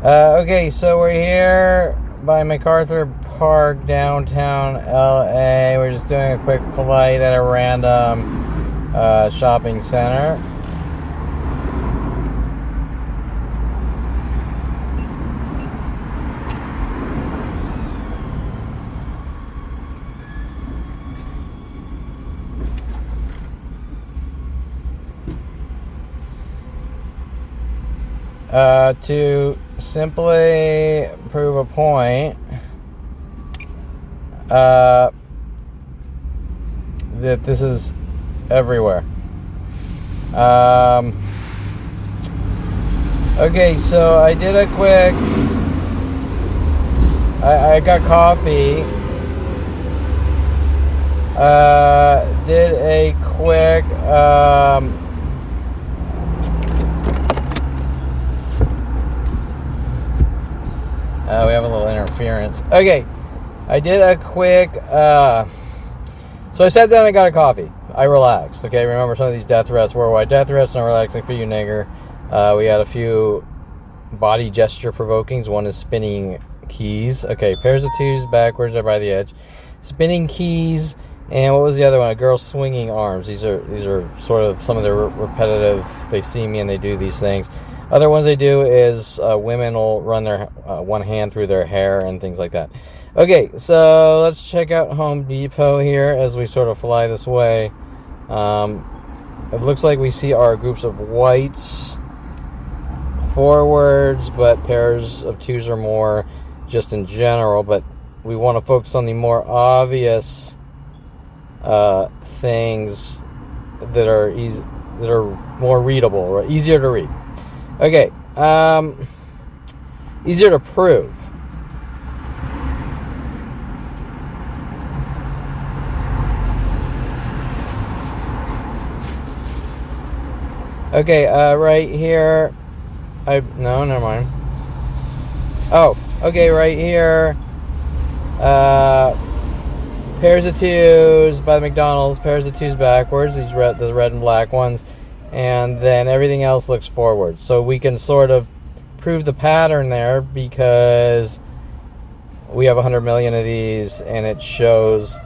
Okay, so we're here by MacArthur Park, downtown LA. We're just doing a quick flight at a random shopping center. To simply prove a point, that this is everywhere. Okay, so I did a quick, I got coffee, did a quick, we have a little interference. Okay, I did a quick, so I sat down and got a coffee. I relaxed, okay? Remember some of these death threats, worldwide death threats, not relaxing for you, nigger. We had a few body gesture provokings. One is spinning keys. Okay, pairs of twos backwards are by the edge. Spinning keys, and what was the other one? A girl swinging arms. These are sort of some of the repetitive, they see me and they do these things. Other ones they do is women will run their one hand through their hair and things like that. Okay, so let's check out Home Depot here as we sort of fly this way. It looks like we see our groups of whites forwards, but pairs of twos or more just in general. But we want to focus on the more obvious things that are more readable, or easier to read. Okay, easier to prove. Okay, right here, no, never mind. Oh, okay, right here, pairs of twos by the McDonald's, pairs of twos backwards, the red and black ones. And then everything else looks forward. So we can sort of prove the pattern there because we have 100 million of these, and it shows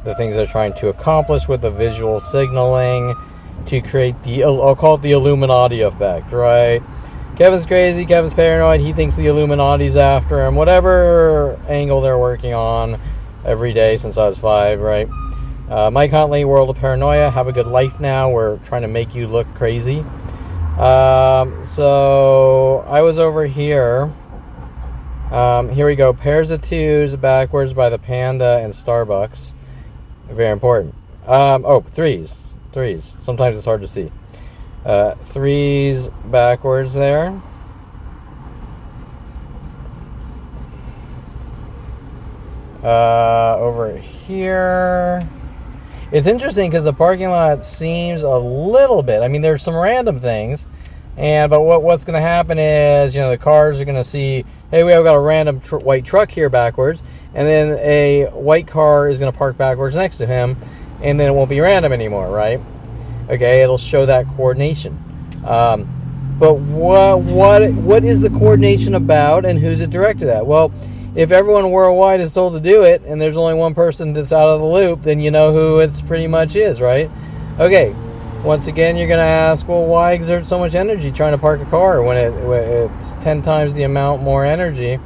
the things they're trying to accomplish with the visual signaling to create the, I'll call it the Illuminati effect, right? Kevin's crazy, Kevin's paranoid, he thinks the Illuminati's after him, whatever angle they're working on every day since I was 5, right? Mike Huntley, World of Paranoia, have a good life now. We're trying to make you look crazy. So I was over here. Here we go. Pairs of twos backwards by the Panda and Starbucks. Very important. Threes. Sometimes it's hard to see. Threes backwards there. Over here. It's interesting because the parking lot seems a little bit, I mean, there's some random things, but what's going to happen is, the cars are going to see, hey, we have got a random white truck here backwards, and then a white car is going to park backwards next to him, and then it won't be random anymore, right? Okay, it'll show that coordination. But what is the coordination about, and who's it directed at? Well, if everyone worldwide is told to do it, and there's only one person that's out of the loop, then you know who it pretty much is, right? Okay, once again, you're going to ask, well, why exert so much energy trying to park a car when it's 10 times the amount more energy?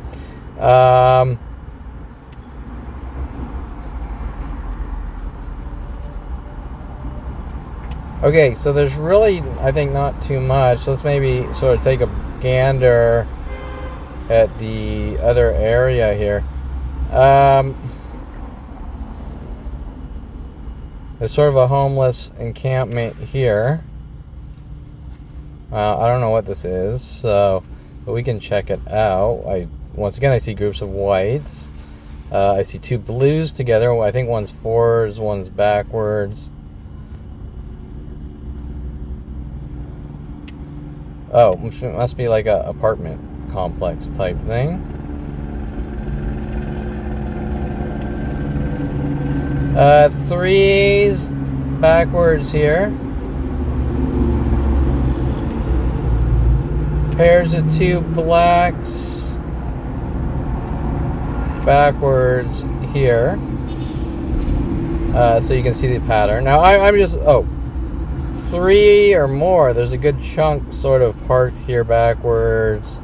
Okay, so there's really, I think, not too much. Let's maybe sort of take a gander at the other area here. There's sort of a homeless encampment here. I don't know what this is, but we can check it out. Once again, I see groups of whites. I see two blues together. I think one's forwards, one's backwards. Oh, it must be like a apartment complex type thing. Threes backwards here. pairs of two blacks backwards here. So you can see the pattern. Now I'm just, three or more. There's a good chunk sort of parked here backwards.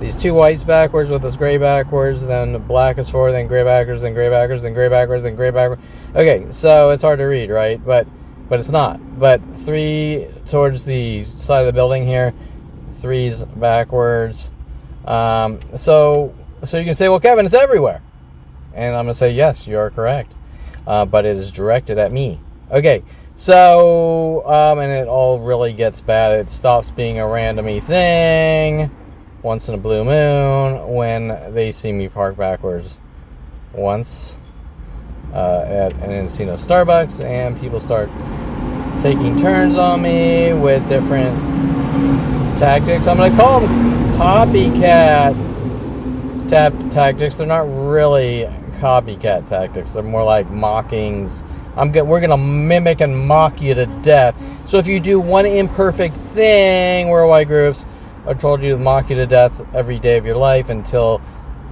These two whites backwards with this gray backwards, then the black is forward, then gray backwards, then gray backwards, then gray backwards, then gray backwards. Okay, so it's hard to read, right? But it's not. But three towards the side of the building here, threes backwards. So you can say, well, Kevin, it's everywhere. And I'm going to say, yes, you are correct. But it is directed at me. Okay, so, and it all really gets bad. It stops being a randomy thing once in a blue moon when they see me park backwards once at an Encino Starbucks, and people start taking turns on me with different tactics. I'm going to call them copycat tactics. They're not really copycat tactics. They're more like mockings. We're going to mimic and mock you to death. So if you do one imperfect thing, worldwide groups are told you to mock you to death every day of your life until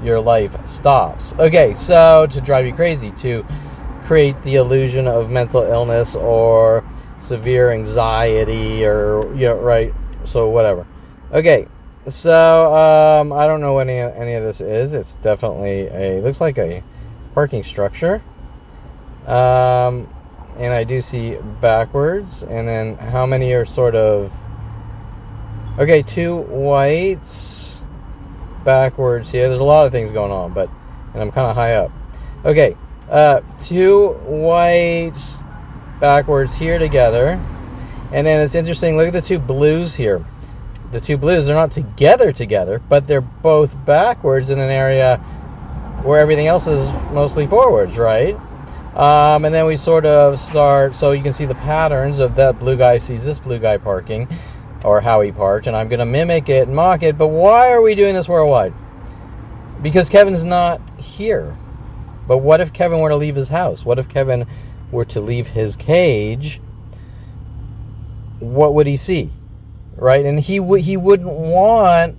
your life stops. Okay, so to drive you crazy, to create the illusion of mental illness or severe anxiety or, right, so whatever. Okay, so I don't know what any of this is. It's definitely looks like a parking structure. And I do see backwards, and then how many are sort of, okay, two whites backwards here. There's a lot of things going on, and I'm kind of high up. Okay, two whites backwards here together, and then it's interesting, look at the two blues here. The two blues, they're not together, but they're both backwards in an area where everything else is mostly forwards, right? And then we sort of start, so you can see the patterns of that blue guy sees this blue guy parking, or how he parked, and I'm going to mimic it and mock it. But why are we doing this worldwide? Because Kevin's not here. But what if Kevin were to leave his house? What if Kevin were to leave his cage? What would he see? Right? And he wouldn't want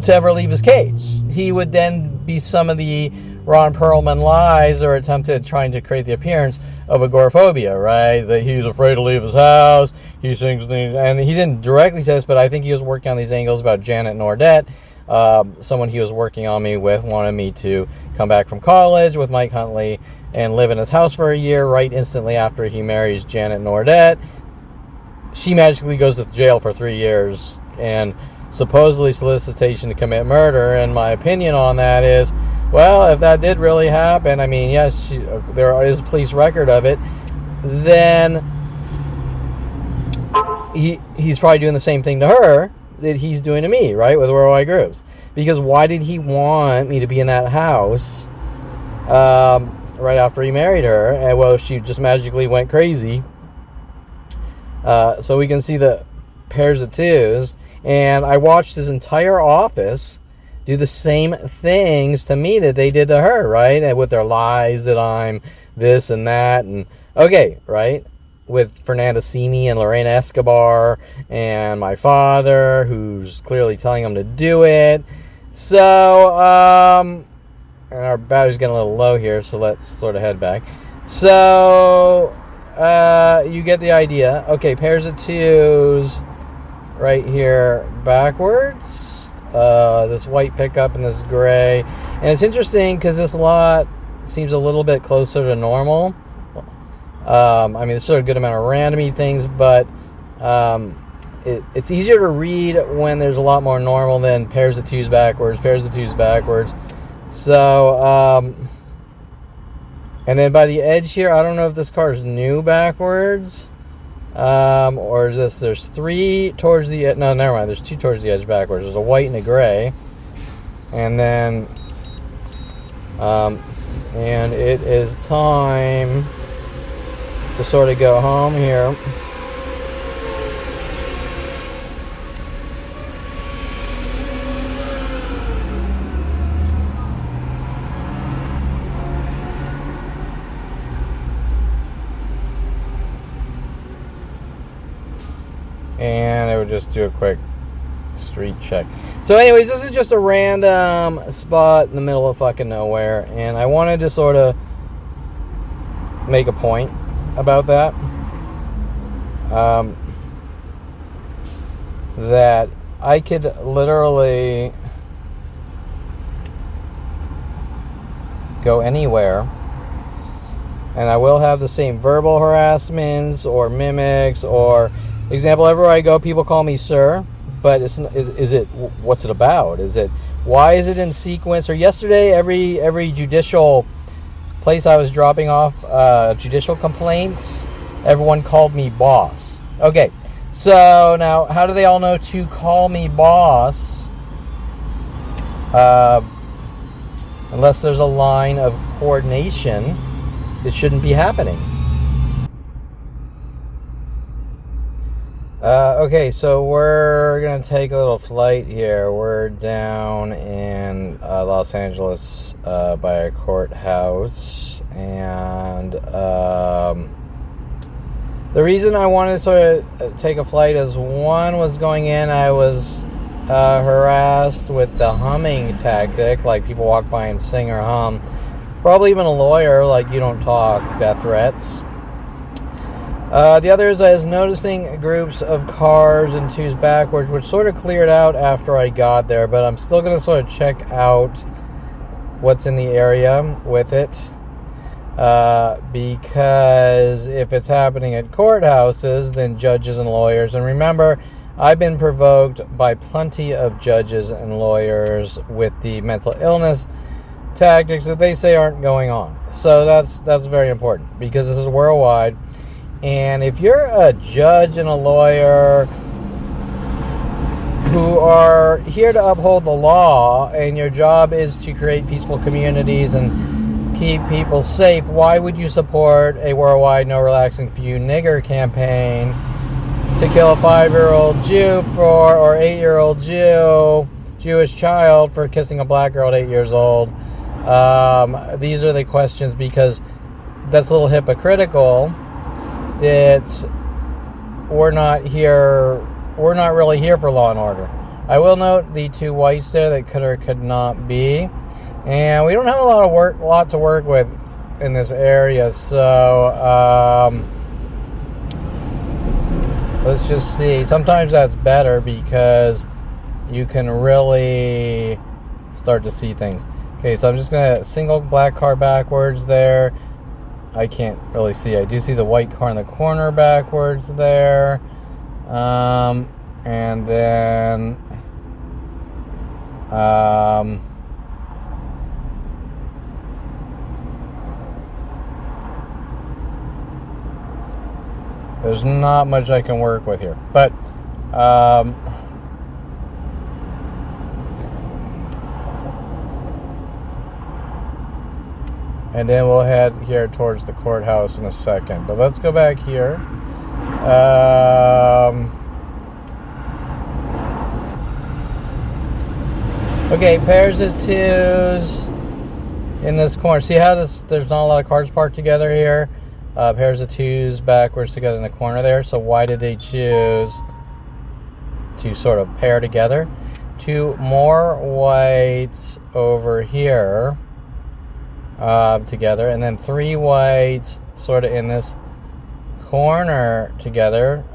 to ever leave his cage. He would then be some of the Ron Perlman lies or attempted trying to create the appearance of agoraphobia, right? That he's afraid to leave his house, he thinks things, and he didn't directly say this, but I think he was working on these angles about Janet Nordette. Someone he was working on me with wanted me to come back from college with Mike Huntley and live in his house for a year right instantly after he marries Janet Nordette. She magically goes to jail for 3 years and supposedly solicitation to commit murder, and my opinion on that is, well, if that did really happen, I mean, yes, there is police record of it, then he's probably doing the same thing to her that he's doing to me, right, with worldwide groups. Because why did he want me to be in that house right after he married her? And, well, she just magically went crazy. So we can see the pairs of twos, and I watched his entire office do the same things to me that they did to her, right? And with their lies that I'm this and that, and okay, right? With Fernanda Simi and Lorena Escobar and my father, who's clearly telling them to do it. So, and our battery's getting a little low here, so let's sort of head back. So, you get the idea. Okay, pairs of twos right here backwards. This white pickup and this gray. And it's interesting because this lot seems a little bit closer to normal. I mean, there's still a good amount of randomy things, but it's easier to read when there's a lot more normal than pairs of twos backwards. So, and then by the edge here, I don't know if this car is new backwards. Or is this, there's three towards the edge, no, never mind, there's two towards the edge backwards. There's a white and a gray, and then, and it is time to sort of go home here. and I would just do a quick street check. So anyways, this is just a random spot in the middle of fucking nowhere, and I wanted to sort of make a point about that. That I could literally go anywhere, and I will have the same verbal harassments or mimics, or example, everywhere I go, people call me sir, but it's is it what's it about? Is it why is it in sequence? Or yesterday, every judicial place I was dropping off judicial complaints, everyone called me boss. Okay, so now how do they all know to call me boss? Unless there's a line of coordination, it shouldn't be happening. Okay, so we're going to take a little flight here. We're down in Los Angeles by a courthouse. And the reason I wanted to sort of take a flight is, one was going in, I was harassed with the humming tactic, like people walk by and sing or hum. Probably even a lawyer, like you don't talk, death threats. The other is I was noticing groups of cars and twos backwards, which sort of cleared out after I got there, but I'm still going to sort of check out what's in the area with it, because if it's happening at courthouses, then judges and lawyers, and remember, I've been provoked by plenty of judges and lawyers with the mental illness tactics that they say aren't going on. So that's very important, because this is worldwide. And if you're a judge and a lawyer who are here to uphold the law, and your job is to create peaceful communities and keep people safe, why would you support a worldwide no relaxing for you nigger campaign to kill a 5-year-old Jew or 8-year-old Jewish child for kissing a black girl at 8 years old? These are the questions, because that's a little hypocritical. We're not really here for law and order. I will note the two whites there that could or could not be, and we don't have a lot to work with in this area. So let's just see. Sometimes that's better, because you can really start to see things. Okay, so I'm just gonna single black car backwards there. I can't really see. I do see the white car in the corner backwards there. And then there's not much I can work with here. But and then we'll head here towards the courthouse in a second. But let's go back here. Okay, pairs of twos in this corner. See how there's not a lot of cars parked together here? Pairs of twos backwards together in the corner there. So why did they choose to sort of pair together? Two more whites over here. Together, and then three whites sort of in this corner together.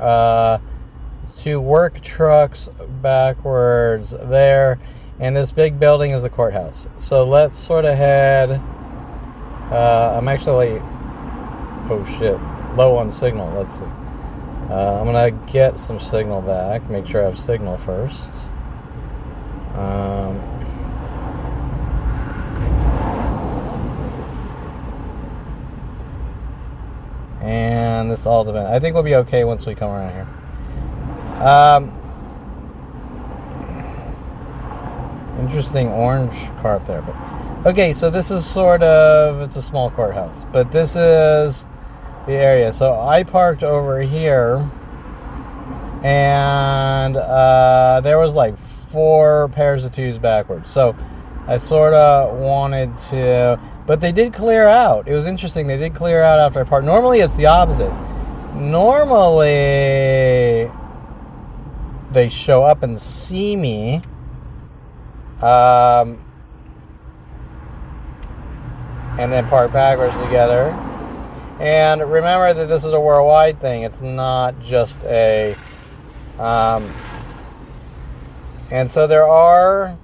Two work trucks backwards there, and this big building is the courthouse. So let's sort of head. I'm actually, oh shit, low on signal. Let's see. I'm gonna get some signal back. Make sure I have signal first. And this all depends. I think we'll be okay once we come around here. Interesting orange cart there. But okay, so this is sort of, it's a small courthouse, but this is the area. So I parked over here, and there was like 4 pairs of twos backwards. So I sort of wanted to, but they did clear out. It was interesting. They did clear out after I parked. Normally, it's the opposite. Normally, they show up and see me. And then park backwards together. And remember that this is a worldwide thing. It's not just a... and so there are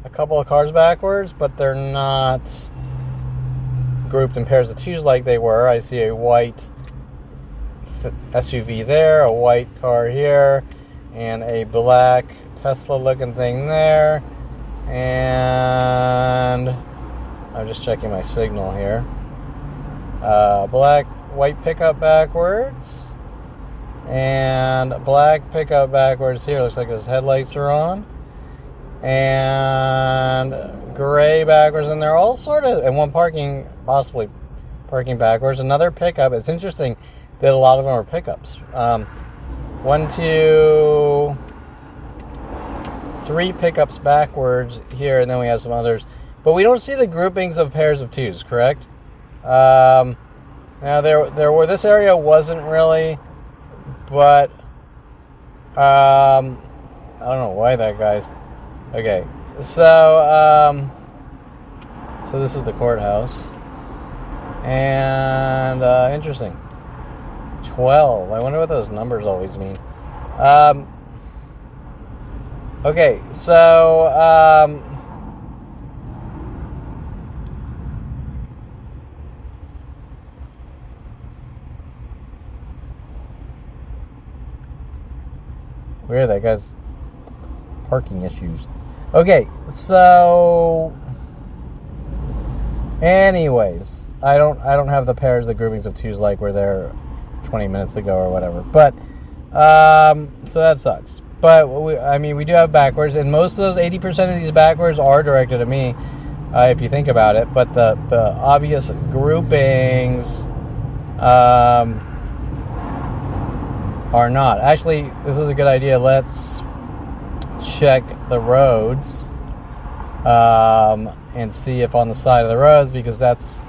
a couple of cars backwards, but they're not grouped in pairs of twos like they were. I see a white SUV there, a white car here, and a black Tesla looking thing there. And I'm just checking my signal here. White pickup backwards, and black pickup backwards here. Looks like his headlights are on, and gray backwards, and they're all sort of, and one possibly parking backwards. Another pickup. It's interesting that a lot of them are pickups. 1, 2, 3 pickups backwards here, and then we have some others. But we don't see the groupings of pairs of twos, correct? Now there were, this area wasn't really, but I don't know why that guy's. Okay, so this is the courthouse, and interesting. 12. I wonder what those numbers always mean. Okay, so weird, that guy's parking issues. Okay, so anyways, I don't have the pairs, the groupings of twos like were there 20 minutes ago or whatever. But so that sucks. But we do have backwards, and most of those 80% of these backwards are directed at me, if you think about it. But the obvious groupings are not. Actually, this is a good idea. Let's check the roads and see if on the side of the roads, because that's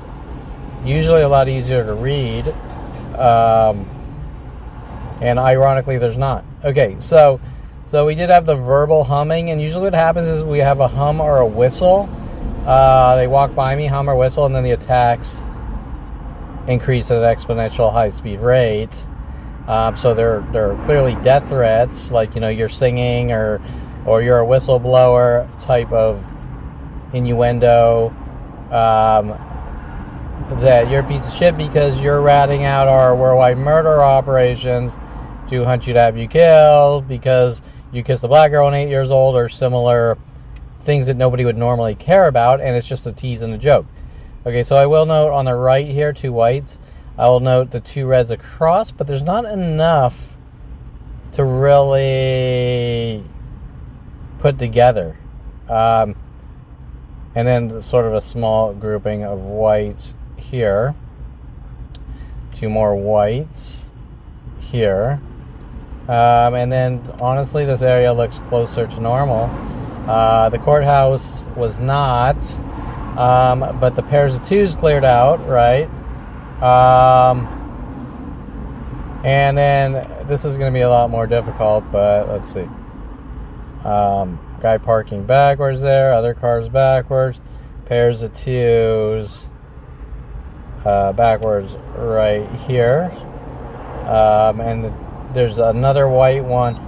usually a lot easier to read. And ironically, there's not. Okay, so we did have the verbal humming, and usually what happens is we have a hum or a whistle. They walk by me, hum or whistle, and then the attacks increase at an exponential high-speed rate. So they're clearly death threats, like, you're singing or you're a whistleblower type of innuendo, that you're a piece of shit because you're ratting out our worldwide murder operations to hunt you to have you killed because you kissed a black girl when 8 years old, or similar things that nobody would normally care about, and it's just a tease and a joke. Okay, so I will note on the right here 2 whites. I will note the 2 reds across, but there's not enough to really put together. And then sort of a small grouping of whites here. 2 more whites here. And then, honestly, this area looks closer to normal. The courthouse was not, but the pairs of twos cleared out, right? And then this is going to be a lot more difficult, but let's see. Guy parking backwards there, other cars backwards, pairs of twos backwards right here. And there's another white one.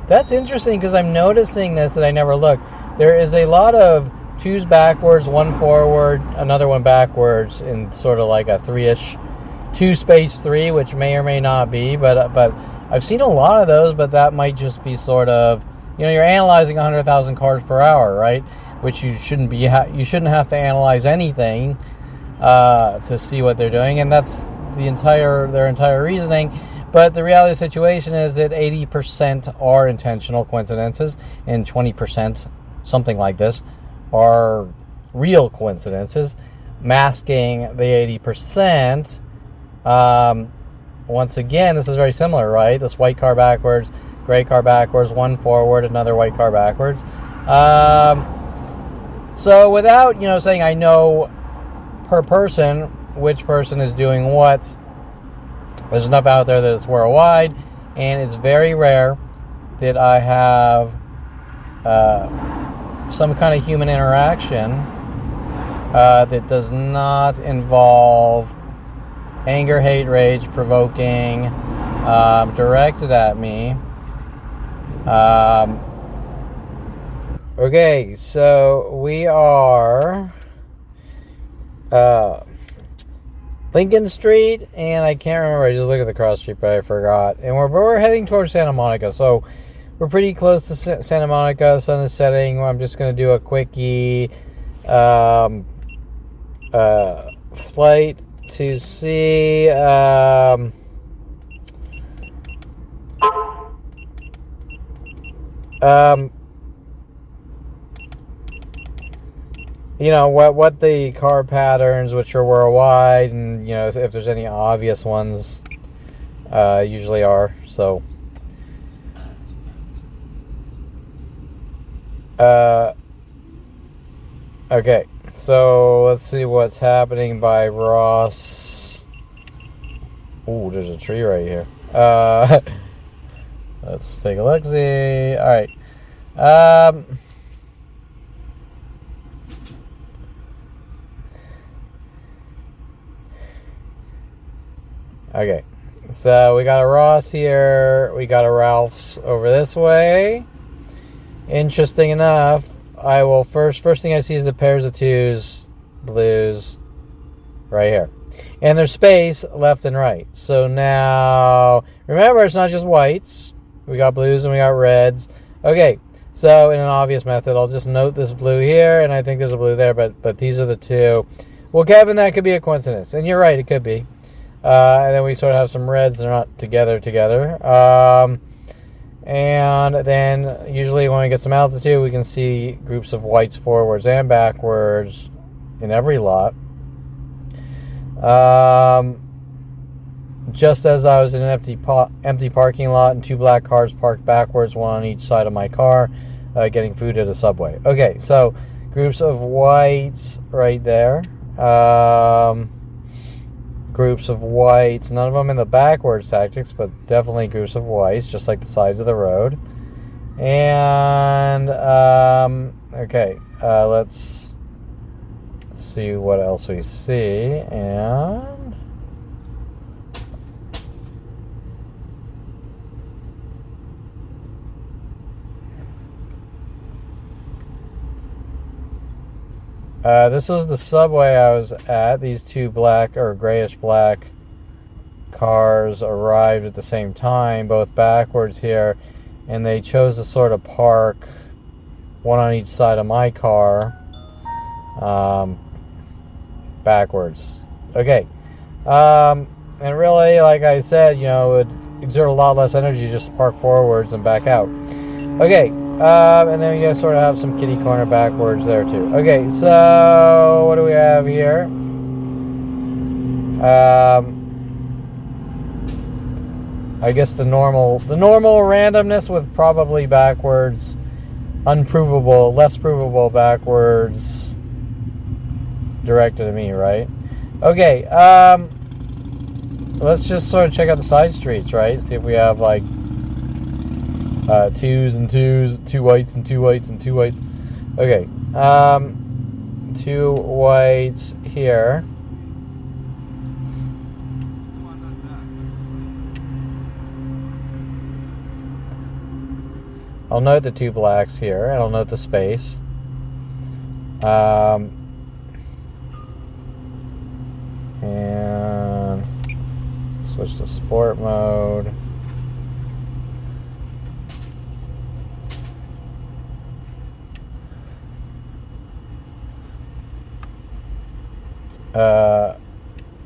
That's interesting because I'm noticing this that I never looked. There is a lot of twos backwards, 1 forward, another one backwards, in sort of like a 3-ish, 2-3, which may or may not be, but I've seen a lot of those, but that might just be sort of, you're analyzing 100,000 cars per hour, right? Which you shouldn't be. You shouldn't have to analyze anything to see what they're doing, and that's their entire reasoning. But the reality of the situation is that 80% are intentional coincidences, and 20%, something like this, are real coincidences, masking the 80%. Once again, this is very similar, right? This white car backwards, gray car backwards, 1 forward, another white car backwards. So without, saying I know per person which person is doing what, there's enough out there that it's worldwide, and it's very rare that I have some kind of human interaction that does not involve anger, hate, rage, provoking, directed at me. Okay, so we are Lincoln Street, and I can't remember. I just looked at the cross street, but I forgot. And we're heading towards Santa Monica, so we're pretty close to Santa Monica. Sun is setting. I'm just going to do a quickie flight to see you know what the car patterns, which are worldwide, and if there's any obvious ones, usually are. So okay, so let's see what's happening by Ross. Ooh, there's a tree right here. Let's take a look. See. All right. Okay, so we got a Ross here, we got a Ralph's over this way. Interesting enough, I will first thing I see is the pairs of twos, blues, right here. And there's space left and right. So now, remember, it's not just whites. We got blues and we got reds. Okay, so in an obvious method, I'll just note this blue here, and I think there's a blue there, but these are the two. Well, Kevin, that could be a coincidence. And you're right, it could be. And then we sort of have some reds that are not together. And then usually when we get some altitude, we can see groups of whites forwards and backwards in every lot. Just as I was in an empty parking lot and two black cars parked backwards, one on each side of my car, getting food at a Subway. Okay, so groups of whites right there. Groups of whites, none of them in the backwards tactics, but definitely groups of whites, just like the sides of the road. And okay, let's see what else we see. And this was the Subway I was at. These two black or grayish black cars arrived at the same time, both backwards here, and they chose to sort of park one on each side of my car backwards. Okay. And really, like I said, it would exert a lot less energy just to park forwards and back out. Okay. And then you sort of have some kitty corner backwards there too. Okay, so what do we have here? I guess the normal randomness with probably backwards, unprovable, less provable backwards directed at me, right? Okay, let's just sort of check out the side streets, right? See if we have like twos and twos, two whites and two whites and two whites. Okay, two whites here. I'll note the two blacks here, and I'll note the space. And switch to sport mode.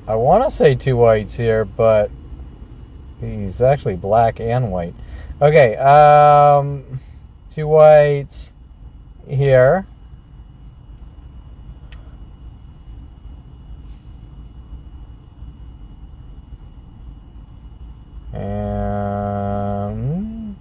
I want to say two whites here, but he's actually black and white. Okay, two whites here. And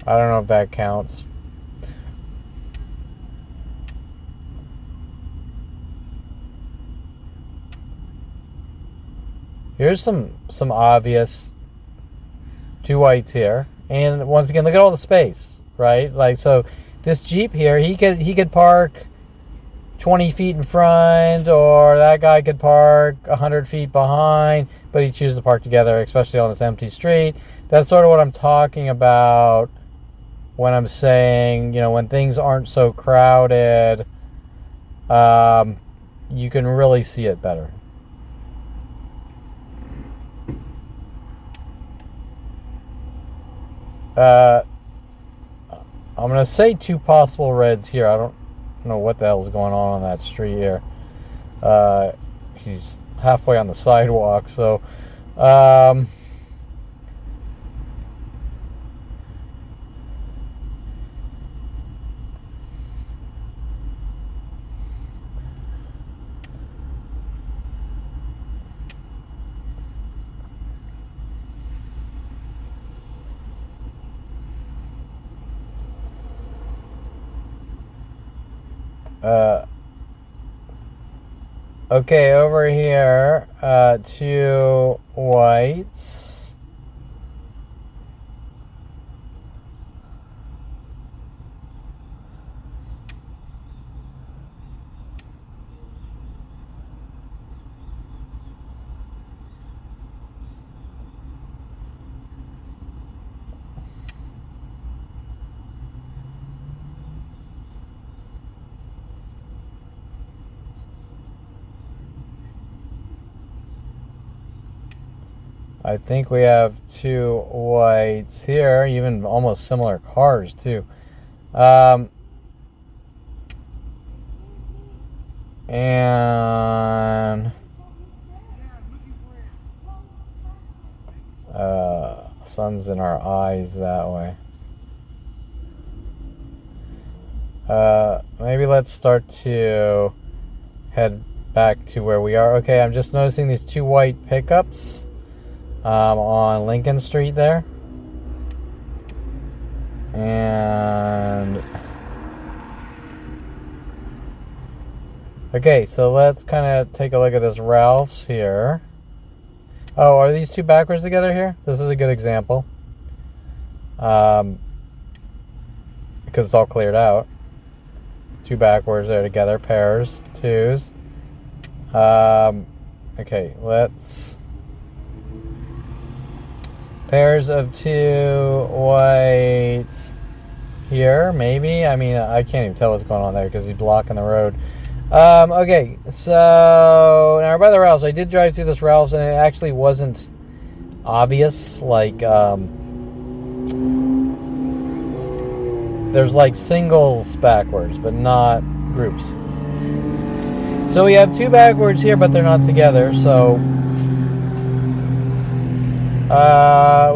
I don't know if that counts. Here's some obvious two whites here. And once again, look at all the space, right? Like, so this Jeep here, he could park 20 feet in front, or that guy could park 100 feet behind, but he chooses to park together, especially on this empty street. That's sort of what I'm talking about when I'm saying, you know, when things aren't so crowded, you can really see it better. I'm going to say two possible reds here. I don't know what the hell's going on that street here. He's halfway on the sidewalk, so okay, over here, two whites. I think we have two whites here, even almost similar cars too. And sun's in our eyes that way. Maybe let's start to head back to where we are. Okay, I'm just noticing these two white pickups on Lincoln Street there. And okay, so let's kind of take a look at this Ralph's here. Oh, are these two backwards together here? This is a good example. Because it's all cleared out. Two backwards there together, pairs, twos. Okay, let's... Pairs of two whites here, maybe. I mean, I can't even tell what's going on there because he's blocking the road. Okay, so now by the Ralphs, I did drive through this Ralphs, and it actually wasn't obvious. Like, there's like singles backwards, but not groups. So we have two backwards here, but they're not together. So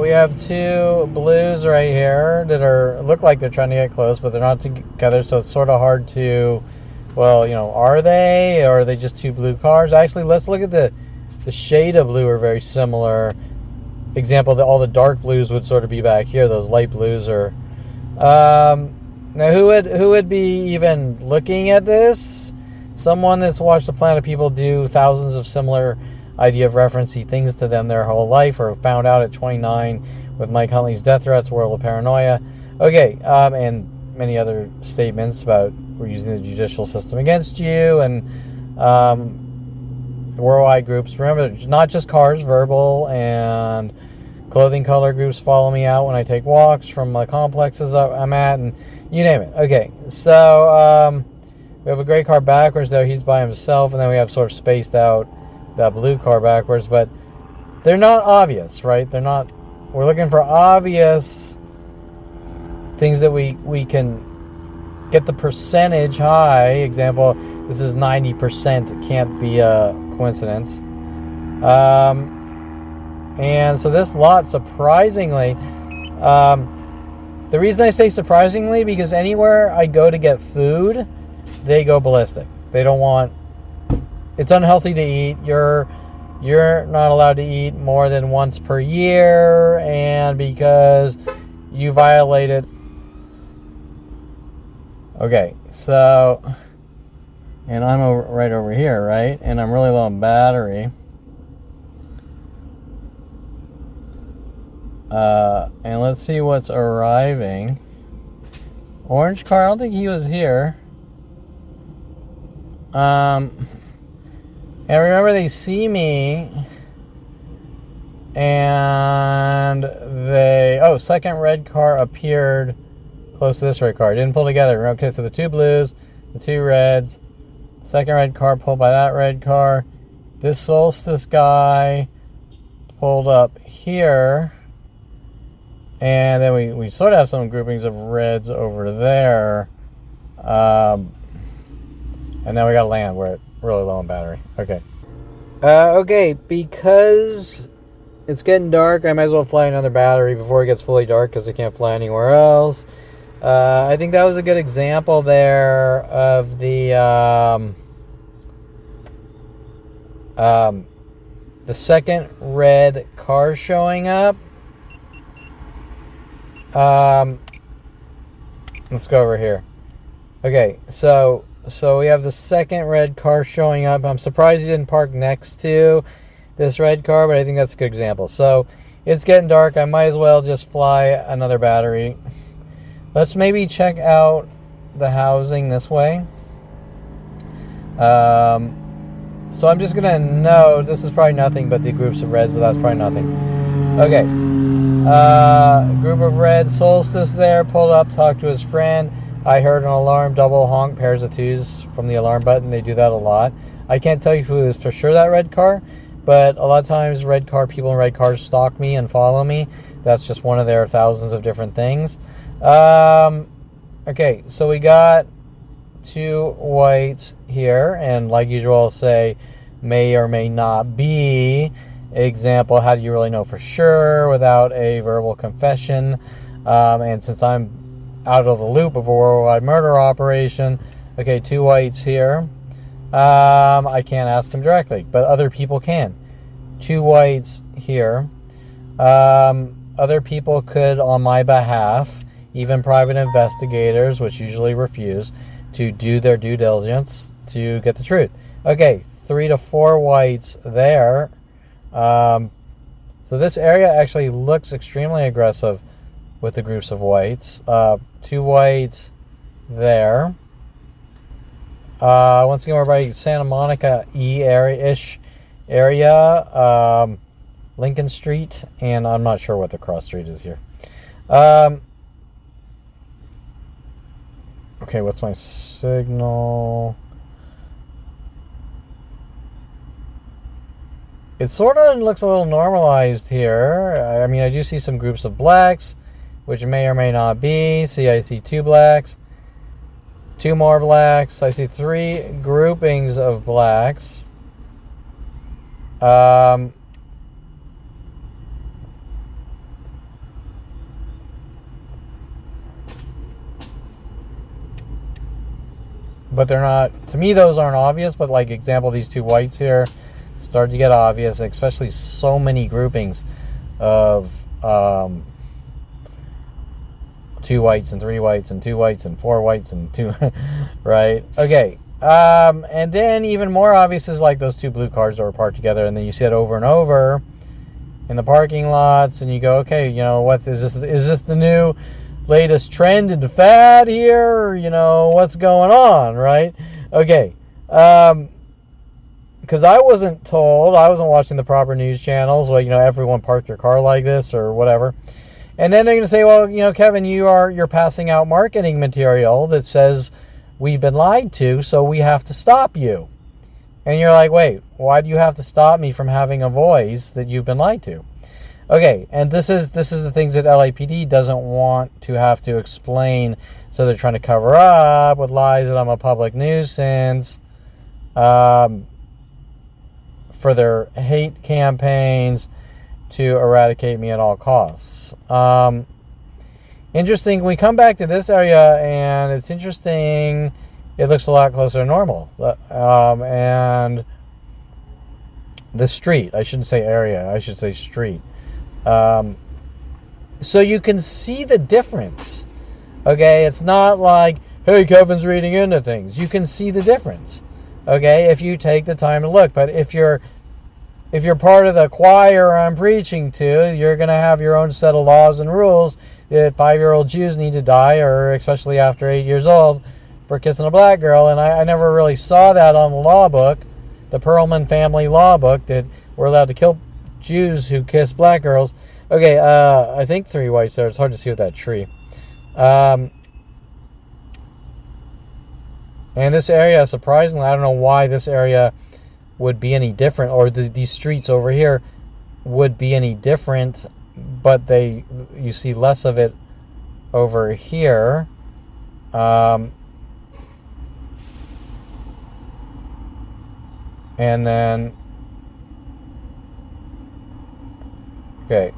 we have two blues right here that look like they're trying to get close, but they're not together. So it's sort of hard to, well, you know, are they, or are they just two blue cars? Actually, let's look at the shade of blue are very similar. Example, all the dark blues would sort of be back here. Those light blues are. Now, who would be even looking at this? Someone that's watched the Planet People do thousands of similar idea of referencing things to them their whole life, or found out at 29 with Mike Huntley's death threats, world of paranoia. Okay, and many other statements about we're using the judicial system against you, and worldwide groups. Remember, not just cars, verbal and clothing color groups follow me out when I take walks from the complexes I'm at, and you name it. Okay, so we have a gray car backwards there. He's by himself, and then we have sort of spaced out that blue car backwards, but they're not obvious, right? They're not. We're looking for obvious things that we can get the percentage high. Example, this is 90%. It can't be a coincidence. And so this lot, surprisingly, the reason I say surprisingly, because anywhere I go to get food, they go ballistic. They don't want. It's unhealthy to eat. You're not allowed to eat more than once per year, and because you violated Okay, so, and I'm right over here, right? And I'm really low on battery. And let's see what's arriving. Orange car, I don't think he was here. And remember, they see me, and second red car appeared close to this red car. It didn't pull together. Okay, so the two blues, the two reds, second red car pulled by that red car. This Solstice guy pulled up here. And then we sort of have some groupings of reds over there. And now we got to land. We're really low on battery. Okay. Okay, because it's getting dark, I might as well fly another battery before it gets fully dark because I can't fly anywhere else. I think that was a good example there of the second red car showing up. Let's go over here. Okay, so we have the second red car showing up. I'm surprised he didn't park next to this red car, but I think that's a good example. So it's getting dark. I might as well just fly another battery. Let's maybe check out the housing this way. So I'm just gonna note this is probably nothing but the groups of reds, but that's probably nothing. Okay. Group of reds, Solstice there, pulled up, talked to his friend. I heard an alarm, double honk, pairs of twos from the alarm button. They do that a lot. I can't tell you who is for sure that red car, but a lot of times people in red cars stalk me and follow me. That's just one of their thousands of different things. Okay, so we got two whites here, and like usual, I'll say may or may not be. Example, how do you really know for sure without a verbal confession? And since I'm out of the loop of a worldwide murder operation, okay, two whites here. I can't ask them directly, but other people can. Two whites here. Other people could, on my behalf, even private investigators, which usually refuse, to do their due diligence to get the truth. Okay, 3 to 4 whites there. So this area actually looks extremely aggressive with the groups of whites. 2 whites there. Once again, we're by Santa Monica area-ish area. Lincoln Street, and I'm not sure what the cross street is here. Okay, what's my signal? It sort of looks a little normalized here. I mean, I do see some groups of blacks, which may or may not be. See, I see 2 blacks, 2 more blacks. I see 3 groupings of blacks. But they're not, to me, those aren't obvious, but like example, these 2 whites here start to get obvious, especially so many groupings of 2 whites and 3 whites and 2 whites and 4 whites and 2, right? Okay. And then even more obvious is like those 2 blue cars that were parked together, and then you see it over and over in the parking lots, and you go, okay, you know, is this the new latest trend and fad here, or, you know, what's going on, right? Okay. Because I wasn't told, I wasn't watching the proper news channels, well, you know, everyone parked your car like this or whatever. And then they're going to say, well, you know, Kevin, you're passing out marketing material that says we've been lied to, so we have to stop you. And you're like, wait, why do you have to stop me from having a voice that you've been lied to? Okay, and this is the things that LAPD doesn't want to have to explain, so they're trying to cover up with lies that I'm a public nuisance for their hate campaigns to eradicate me at all costs. Interesting, we come back to this area, and it's interesting, it looks a lot closer to normal. And the street, I shouldn't say area, I should say street. So you can see the difference. Okay, it's not like, hey, Kevin's reading into things. You can see the difference, okay, if you take the time to look. But if you're part of the choir I'm preaching to, you're going to have your own set of laws and rules that 5-year-old Jews need to die, or especially after 8 years old, for kissing a black girl. And I never really saw that on the law book, the Perlman family law book, that we're allowed to kill Jews who kiss black girls. Okay, I think 3 whites there. It's hard to see with that tree. And this area, surprisingly, I don't know why this area would be any different, or these streets over here would be any different, but you see less of it over here. And then, okay.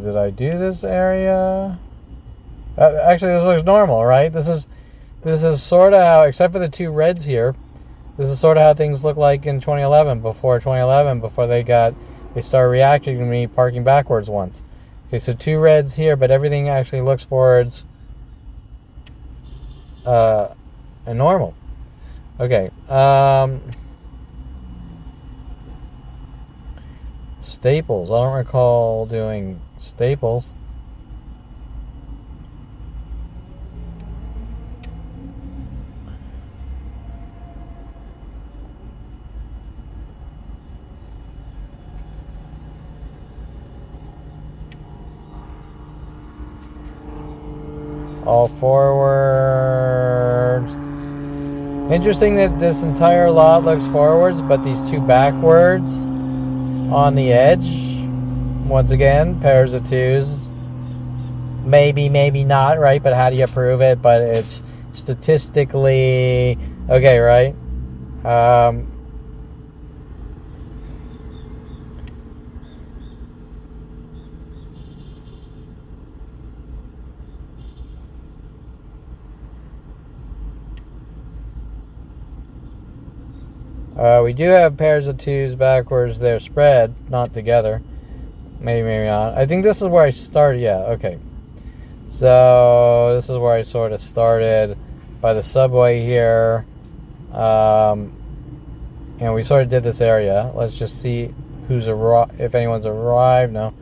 Did I do this area? Actually, this looks normal, right? This is sort of how, except for the 2 reds here, this is sort of how things look like in 2011, before they started reacting to me parking backwards once. Okay, so 2 reds here, but everything actually looks forwards and normal. Okay, Staples. I don't recall doing Staples. All forwards. Interesting that this entire lot looks forwards, but these 2 backwards on the edge. Once again, pairs of 2s. Maybe, maybe not, right? But how do you prove it? But it's statistically okay, right? We do have pairs of 2s backwards. They're spread, not together. Maybe, maybe not. I think this is where I started. Yeah, okay. So this is where I sort of started by the subway here. And we sort of did this area. Let's just see who's arrived, if anyone's arrived. No.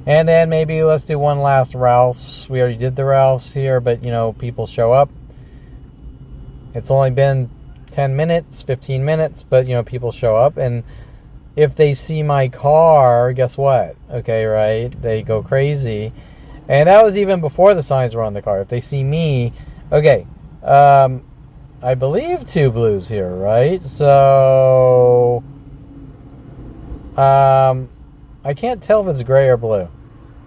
And then maybe let's do one last Ralph's. We already did the Ralph's here, but people show up. It's only been 10 minutes, 15 minutes, but people show up, and if they see my car, guess what? Okay, right? They go crazy. And that was even before the signs were on the car. If they see me, okay, I believe 2 blues here, right? So I can't tell if it's gray or blue.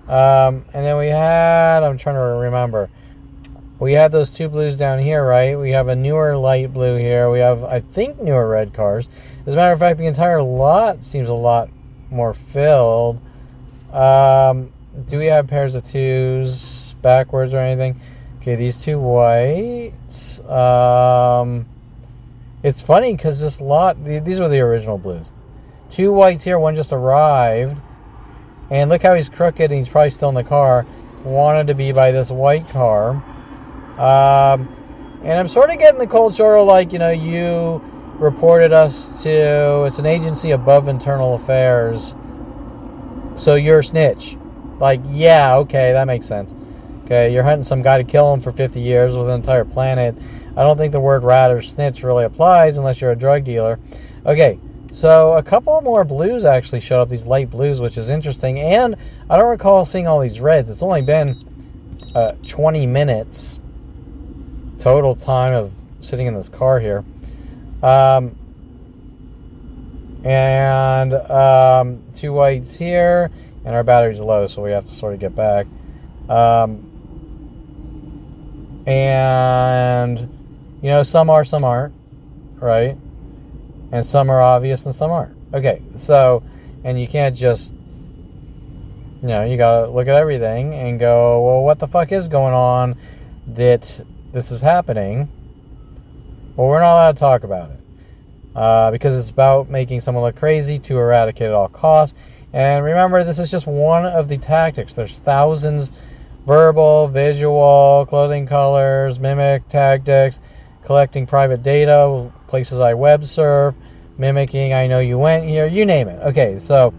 And then we had, I'm trying to remember, we had those 2 blues down here, right? We have a newer light blue here. We have, I think, newer red cars. As a matter of fact, the entire lot seems a lot more filled. Do we have pairs of 2s backwards or anything? Okay, these 2 whites. It's funny because this lot, these were the original blues. 2 whites here, one just arrived. And look how he's crooked, and he's probably still in the car. Wanted to be by this white car. And I'm sort of getting the cold shoulder, like, you reported us to, it's an agency above internal affairs, so you're a snitch. Like, yeah, okay, that makes sense. Okay, you're hunting some guy to kill him for 50 years with an entire planet. I don't think the word rat or snitch really applies unless you're a drug dealer. Okay, so a couple more blues actually showed up, these light blues, which is interesting. And I don't recall seeing all these reds. It's only been 20 minutes total time of sitting in this car here. And 2 whites here, and our battery's low, so we have to sort of get back. And, you know, some are, some aren't, right? And some are obvious and some aren't. Okay, so, and you can't just, you know, you gotta look at everything and go, well, what the fuck is going on that this is happening? Well, we're not allowed to talk about it. Because it's about making someone look crazy to eradicate at all costs. And remember, this is just one of the tactics. There's thousands: verbal, visual, clothing colors, mimic tactics, collecting private data, places I web surf, mimicking I know you went here, you name it. Okay, so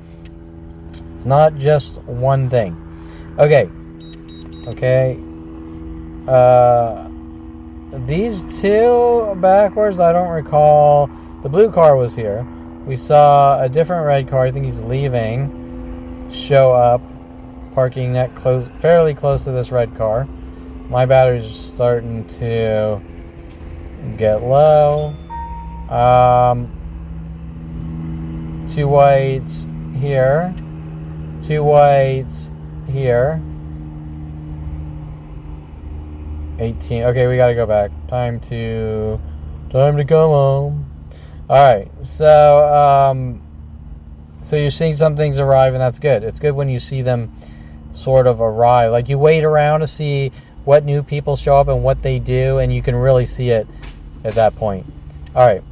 it's not just one thing. Okay. These two backwards, I don't recall. The blue car was here. We saw a different red car, I think he's leaving, show up, parking fairly close to this red car. My battery's starting to get low. Two whites here. Two whites here. 18. Okay, we gotta go back. Time to come home. Alright, so you're seeing some things arrive, and that's good. It's good when you see them sort of arrive. Like, you wait around to see what new people show up and what they do, and you can really see it at that point. Alright.